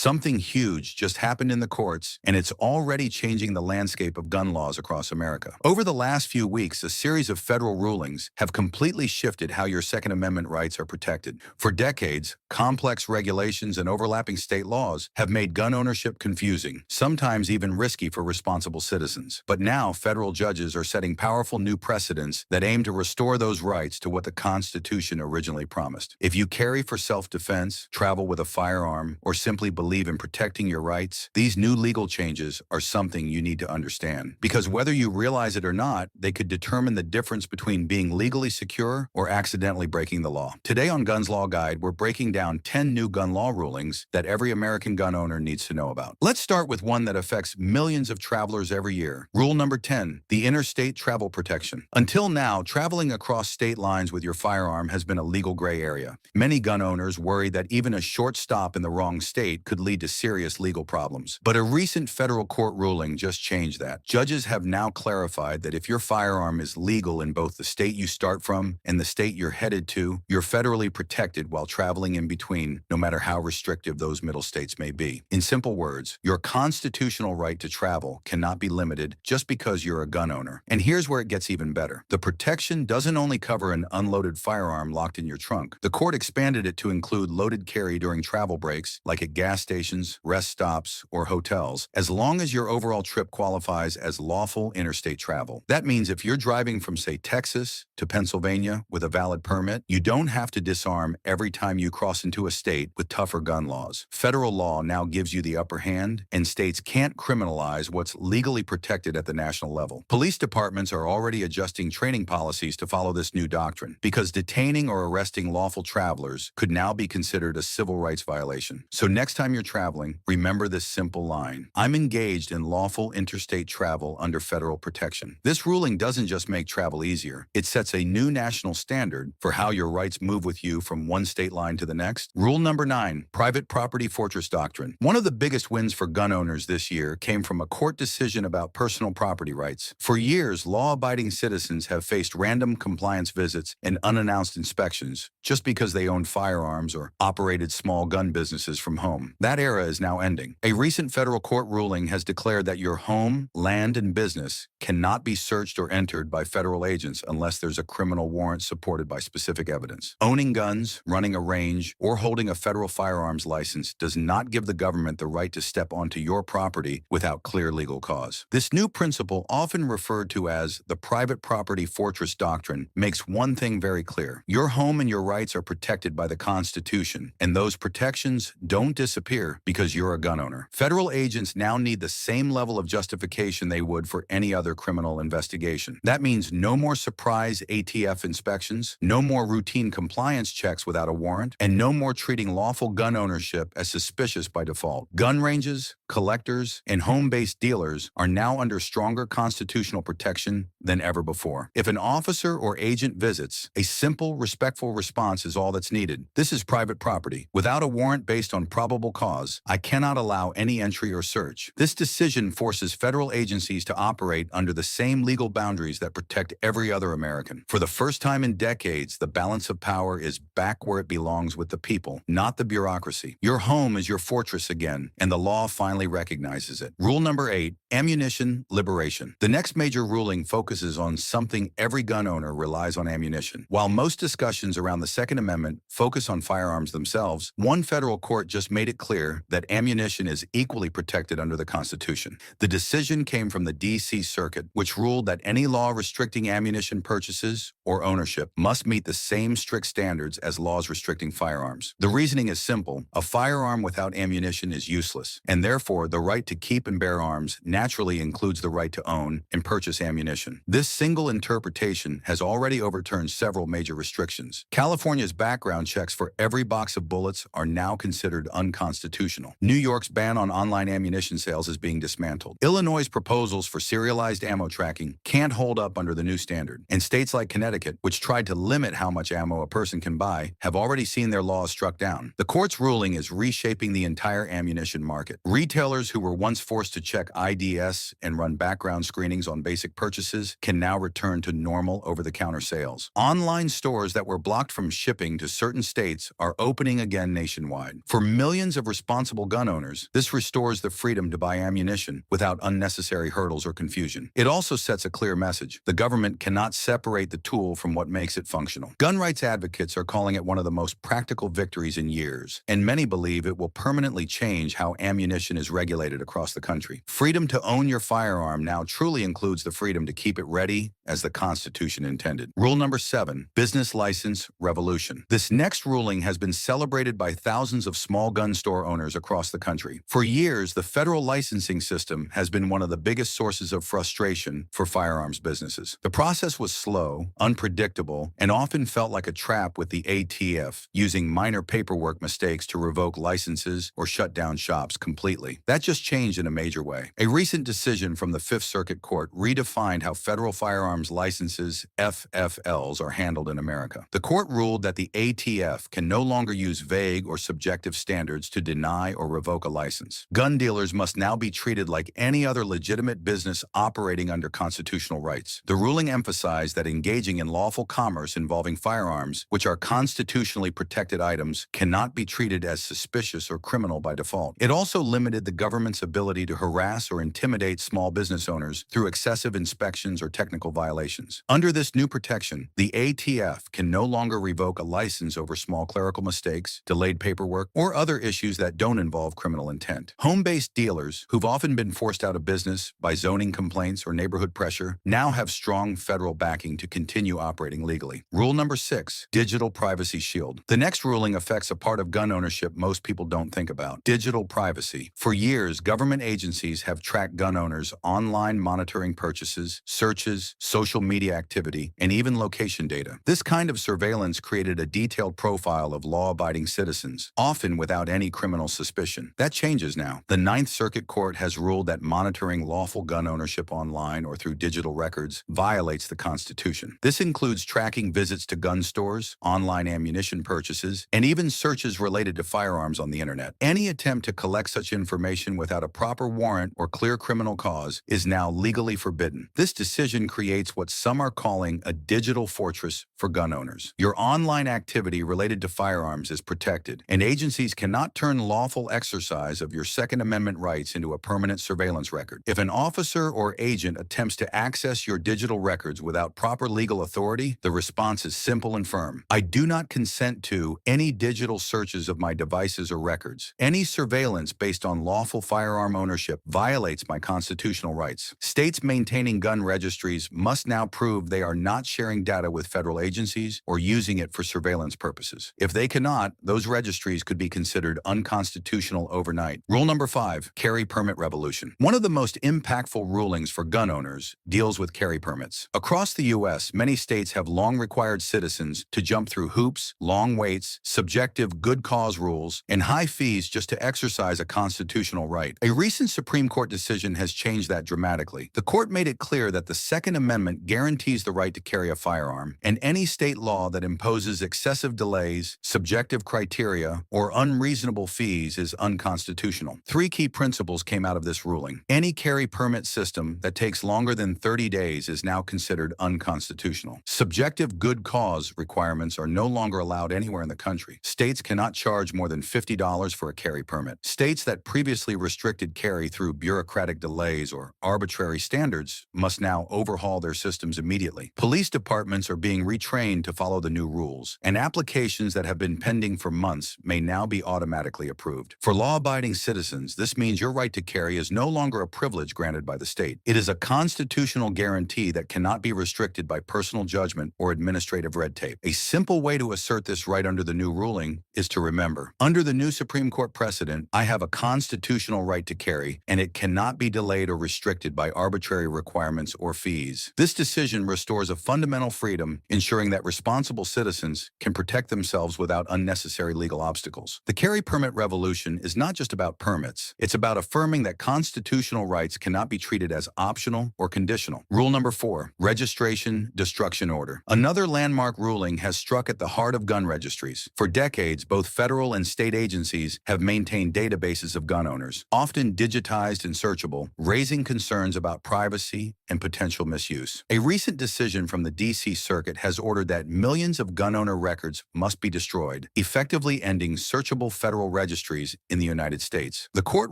Something huge just happened in the courts, and it's already changing the landscape of gun laws across America. Over the last few weeks, a series of federal rulings have completely shifted how your Second Amendment rights are protected. For decades, complex regulations and overlapping state laws have made gun ownership confusing, sometimes even risky for responsible citizens. But now, federal judges are setting powerful new precedents that aim to restore those rights to what the Constitution originally promised. If you carry for self-defense, travel with a firearm, or simply believe in protecting your rights, these new legal changes are something you need to understand. Because whether you realize it or not, they could determine the difference between being legally secure or accidentally breaking the law. Today on Guns Law Guide, we're breaking down 10 new gun law rulings that every American gun owner needs to know about. Let's start with one that affects millions of travelers every year. Rule number 10, the Interstate Travel Protection. Until now, traveling across state lines with your firearm has been a legal gray area. Many gun owners worry that even a short stop in the wrong state could lead to serious legal problems. But a recent federal court ruling just changed that. Judges have now clarified that if your firearm is legal in both the state you start from and the state you're headed to, you're federally protected while traveling in between, no matter how restrictive those middle states may be. In simple words, your constitutional right to travel cannot be limited just because you're a gun owner. And here's where it gets even better. The protection doesn't only cover an unloaded firearm locked in your trunk. The court expanded it to include loaded carry during travel breaks, like at gas stations, rest stops, or hotels, as long as your overall trip qualifies as lawful interstate travel. That means if you're driving from, say, Texas to Pennsylvania with a valid permit, you don't have to disarm every time you cross into a state with tougher gun laws. Federal law now gives you the upper hand, and states can't criminalize what's legally protected at the national level. Police departments are already adjusting training policies to follow this new doctrine, because detaining or arresting lawful travelers could now be considered a civil rights violation. So next time you're traveling, remember this simple line: I'm engaged in lawful interstate travel under federal protection. This ruling doesn't just make travel easier, it sets a new national standard for how your rights move with you from one state line to the next. Rule number 9, private property fortress doctrine. One of the biggest wins for gun owners this year came from a court decision about personal property rights. For years, law-abiding citizens have faced random compliance visits and unannounced inspections just because they owned firearms or operated small gun businesses from home. That era is now ending. A recent federal court ruling has declared that your home, land, and business cannot be searched or entered by federal agents unless there's a criminal warrant supported by specific evidence. Owning guns, running a range, or holding a federal firearms license does not give the government the right to step onto your property without clear legal cause. This new principle, often referred to as the private property fortress doctrine, makes one thing very clear. Your home and your rights are protected by the Constitution, and those protections don't disappear because you're a gun owner. Federal agents now need the same level of justification they would for any other criminal investigation. That means no more surprise ATF inspections, no more routine compliance checks without a warrant, and no more treating lawful gun ownership as suspicious by default. Gun ranges, collectors, and home-based dealers are now under stronger constitutional protection than ever before. If an officer or agent visits, a simple, respectful response is all that's needed. This is private property. Without a warrant based on probable cause, I cannot allow any entry or search. This decision forces federal agencies to operate under the same legal boundaries that protect every other American. For the first time in decades, the balance of power is back where it belongs, with the people, not the bureaucracy. Your home is your fortress again, and the law finally recognizes it. Rule number 8, ammunition liberation. The next major ruling focuses on something every gun owner relies on: ammunition. While most discussions around the Second Amendment focus on firearms themselves, one federal court just made it clear that ammunition is equally protected under the Constitution. The decision came from the D.C. Circuit, which ruled that any law restricting ammunition purchases or ownership must meet the same strict standards as laws restricting firearms. The reasoning is simple: a firearm without ammunition is useless, and therefore the right to keep and bear arms naturally includes the right to own and purchase ammunition. This single interpretation has already overturned several major restrictions. California's background checks for every box of bullets are now considered unconstitutional. New York's ban on online ammunition sales is being dismantled. Illinois' proposals for serialized ammo tracking can't hold up under the new standard. And states like Connecticut, which tried to limit how much ammo a person can buy, have already seen their laws struck down. The court's ruling is reshaping the entire ammunition market. Retail Retailers who were once forced to check IDs and run background screenings on basic purchases can now return to normal over-the-counter sales. Online stores that were blocked from shipping to certain states are opening again nationwide. For millions of responsible gun owners, this restores the freedom to buy ammunition without unnecessary hurdles or confusion. It also sets a clear message. The government cannot separate the tool from what makes it functional. Gun rights advocates are calling it one of the most practical victories in years, and many believe it will permanently change how ammunition is regulated across the country. Freedom to own your firearm now truly includes the freedom to keep it ready as the Constitution intended. Rule number 7, business license revolution. This next ruling has been celebrated by thousands of small gun store owners across the country. For years, the federal licensing system has been one of the biggest sources of frustration for firearms businesses. The process was slow, unpredictable, and often felt like a trap, with the ATF using minor paperwork mistakes to revoke licenses or shut down shops completely. That just changed in a major way. A recent decision from the Fifth Circuit Court redefined how federal firearms licenses, FFLs, are handled in America. The court ruled that the ATF can no longer use vague or subjective standards to deny or revoke a license. Gun dealers must now be treated like any other legitimate business operating under constitutional rights. The ruling emphasized that engaging in lawful commerce involving firearms, which are constitutionally protected items, cannot be treated as suspicious or criminal by default. It also limited the government's ability to harass or intimidate small business owners through excessive inspections or technical violations. Under this new protection, the ATF can no longer revoke a license over small clerical mistakes, delayed paperwork, or other issues that don't involve criminal intent. Home-based dealers, who've often been forced out of business by zoning complaints or neighborhood pressure, now have strong federal backing to continue operating legally. Rule number 6, digital privacy shield. The next ruling affects a part of gun ownership most people don't think about: digital privacy. For years, government agencies have tracked gun owners' online monitoring purchases, searches, social media activity, and even location data. This kind of surveillance created a detailed profile of law-abiding citizens, often without any criminal suspicion. That changes now. The Ninth Circuit Court has ruled that monitoring lawful gun ownership online or through digital records violates the Constitution. This includes tracking visits to gun stores, online ammunition purchases, and even searches related to firearms on the internet. Any attempt to collect such information without a proper warrant or clear criminal cause is now legally forbidden. This decision creates what some are calling a digital fortress for gun owners. Your online activity related to firearms is protected, and agencies cannot turn lawful exercise of your Second Amendment rights into a permanent surveillance record. If an officer or agent attempts to access your digital records without proper legal authority, the response is simple and firm: I do not consent to any digital searches of my devices or records. Any surveillance based on lawful firearm ownership violates my constitutional rights. States maintaining gun registries must now prove they are not sharing data with federal agencies or using it for surveillance purposes. If they cannot, those registries could be considered unconstitutional overnight. Rule number 5, carry permit revolution. One of the most impactful rulings for gun owners deals with carry permits. Across the U.S., many states have long required citizens to jump through hoops, long waits, subjective good cause rules, and high fees just to exercise a constitutional right. A recent Supreme Court decision has changed that dramatically. The court made it clear that the Second Amendment guarantees the right to carry a firearm, and any state law that imposes excessive delays, subjective criteria, or unreasonable fees is unconstitutional. 3 key principles came out of this ruling. Any carry permit system that takes longer than 30 days is now considered unconstitutional. Subjective good cause requirements are no longer allowed anywhere in the country. States cannot charge more than $50 for a carry permit. States that previously restricted carry through bureaucratic delays or arbitrary standards must now overhaul their systems immediately. Police departments are being retrained to follow the new rules, and applications that have been pending for months may now be automatically approved. For law-abiding citizens, this means your right to carry is no longer a privilege granted by the state. It is a constitutional guarantee that cannot be restricted by personal judgment or administrative red tape. A simple way to assert this right under the new ruling is to remember: under the new Supreme Court precedent, I have a constitutional right to carry, and it cannot be delayed or restricted by arbitrary requirements or fees. This decision restores a fundamental freedom, ensuring ensuring that responsible citizens can protect themselves without unnecessary legal obstacles. The carry permit revolution is not just about permits. It's about affirming that constitutional rights cannot be treated as optional or conditional. Rule number 4, registration destruction order. Another landmark ruling has struck at the heart of gun registries. For decades, both federal and state agencies have maintained databases of gun owners, often digitized and searchable, raising concerns about privacy and potential misuse. A recent decision from the D.C. Circuit has ordered that millions of gun owner records must be destroyed, effectively ending searchable federal registries in the United States. The court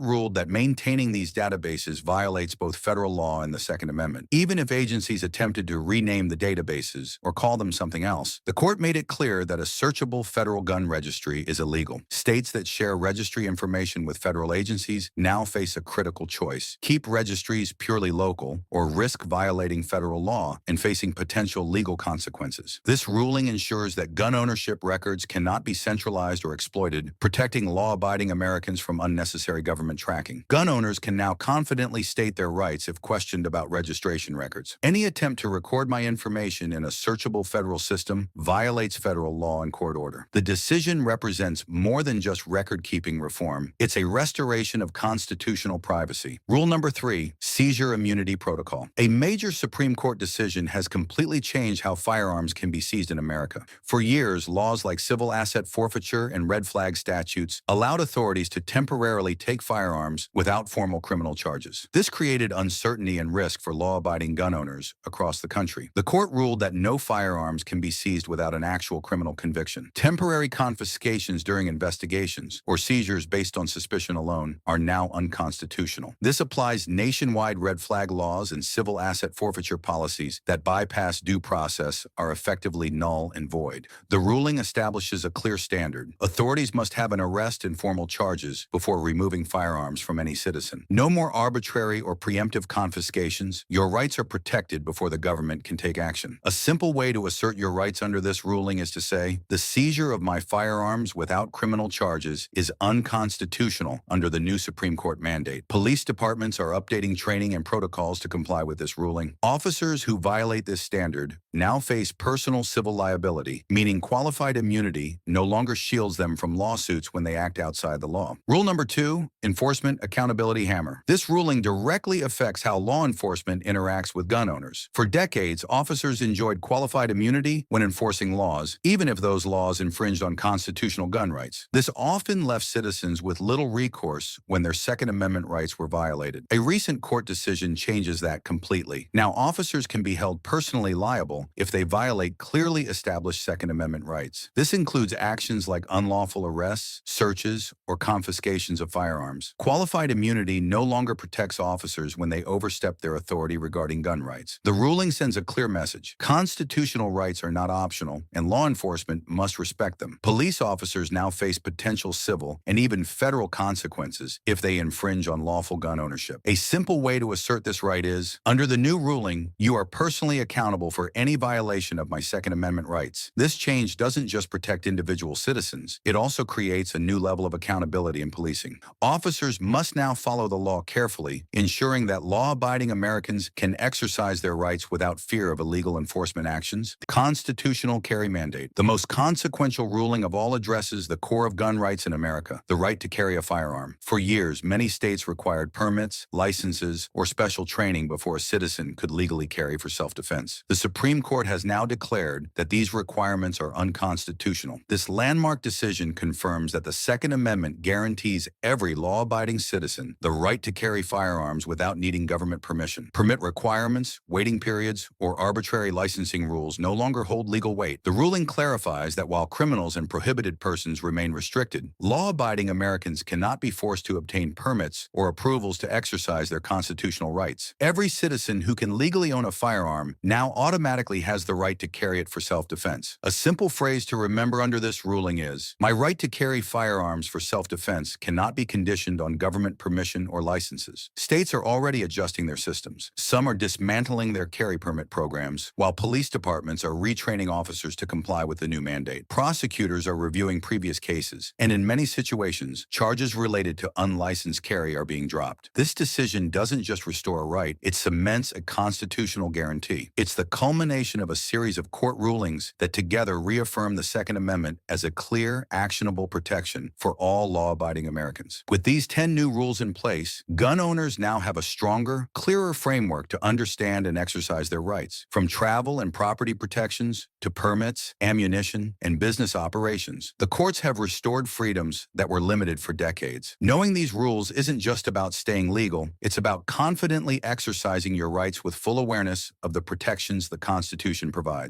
ruled that maintaining these databases violates both federal law and the Second Amendment. Even if agencies attempted to rename the databases or call them something else, the court made it clear that a searchable federal gun registry is illegal. States that share registry information with federal agencies now face a critical choice: keep registries purely local or risk violating federal law and facing potential legal consequences. This ruling ensures that gun ownership records cannot be centralized or exploited, protecting law-abiding Americans from unnecessary government tracking. Gun owners can now confidently state their rights if questioned about registration records. Any attempt to record my information in a searchable federal system violates federal law and court order. The decision represents more than just record-keeping reform. It's a restoration of constitutional privacy. Rule number 3, seizure immunity protocol. A major Supreme Court decision has completely changed how firearms can be seized in America. For years, laws like civil asset forfeiture and red flag statutes allowed authorities to temporarily take firearms without formal criminal charges. This created uncertainty and risk for law-abiding gun owners across the country. The court ruled that no firearms can be seized without an actual criminal conviction. Temporary confiscations during investigations or seizures based on suspicion alone are now unconstitutional. This applies nationwide red flag laws, and civil asset forfeiture policies that bypass due process are effectively null and void. The ruling establishes a clear standard. Authorities must have an arrest and formal charges before removing firearms from any citizen. No more arbitrary or preemptive confiscations. Your rights are protected before the government can take action. A simple way to assert your rights under this ruling is to say, the seizure of my firearms without criminal charges is unconstitutional under the new Supreme Court mandate. Police departments are updating training and protocols to comply with this ruling. Officers who violate this standard now face personal civil liability, meaning qualified immunity no longer shields them from lawsuits when they act outside the law. Rule number 2, enforcement accountability hammer. This ruling directly affects how law enforcement interacts with gun owners. For decades, officers enjoyed qualified immunity when enforcing laws, even if those laws infringed on constitutional gun rights. This often left citizens with little recourse when their Second Amendment rights were violated. A recent court decision changes that completely. Now, officers can be held personally liable if they violate clearly established Second Amendment rights. This includes actions like unlawful arrests, searches, or confiscations of firearms. Qualified immunity no longer protects officers when they overstep their authority regarding gun rights. The ruling sends a clear message: constitutional rights are not optional, and law enforcement must respect them. Police officers now face potential civil and even federal consequences if they infringe on lawful gun ownership. A simple way to assert this right is, under the new ruling, you are personally accountable for any violation of my Second Amendment rights. This change doesn't just protect individual citizens, it also creates a new level of accountability in policing. Officers must now follow the law carefully, ensuring that law-abiding Americans can exercise their rights without fear of illegal enforcement actions. Constitutional carry mandate. The most consequential ruling of all addresses the core of gun rights in America, the right to carry a firearm. For years, many states required permits, licenses, or special training before a citizen could legally carry for self-defense. The Supreme Court has now declared that these requirements are unconstitutional. This landmark decision confirms that the Second Amendment guarantees every law-abiding citizen the right to carry firearms without needing government permission. Permit requirements, waiting periods, or arbitrary licensing rules no longer hold legal weight. The ruling clarifies that while criminals and prohibited persons remain restricted, law-abiding Americans cannot be forced to obtain permits or approvals to exercise their constitutional rights. Every citizen who can legally own a firearm now automatically has the right to carry it for self-defense. A simple phrase to remember under this ruling is, my right to carry firearms for self-defense cannot be conditioned on government permission or licenses. States are already adjusting their systems. Some are dismantling their carry permit programs, while police departments are retraining officers to comply with the new mandate. Prosecutors are reviewing previous cases, and in many situations, charges related to unlicensed carry are being dropped. This decision doesn't just restore a right, it cements a constitutional guarantee. It's the culmination of a series series of court rulings that together reaffirm the Second Amendment as a clear, actionable protection for all law-abiding Americans. With these 10 new rules in place, gun owners now have a stronger, clearer framework to understand and exercise their rights. From travel and property protections to permits, ammunition, and business operations, the courts have restored freedoms that were limited for decades. Knowing these rules isn't just about staying legal, it's about confidently exercising your rights with full awareness of the protections the Constitution provides.